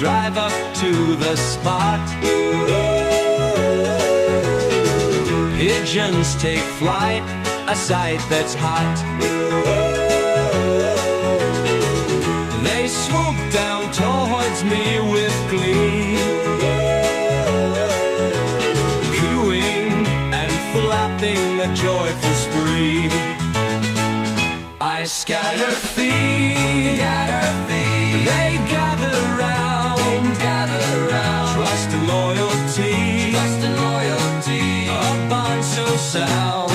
drive up to the spot. Pigeons take flight, a sight that's hot. They swoop down towards me with glee, cooing and flapping a joyful spree. I scatter feed, they gather round, trust and loyalty, a bond so sound.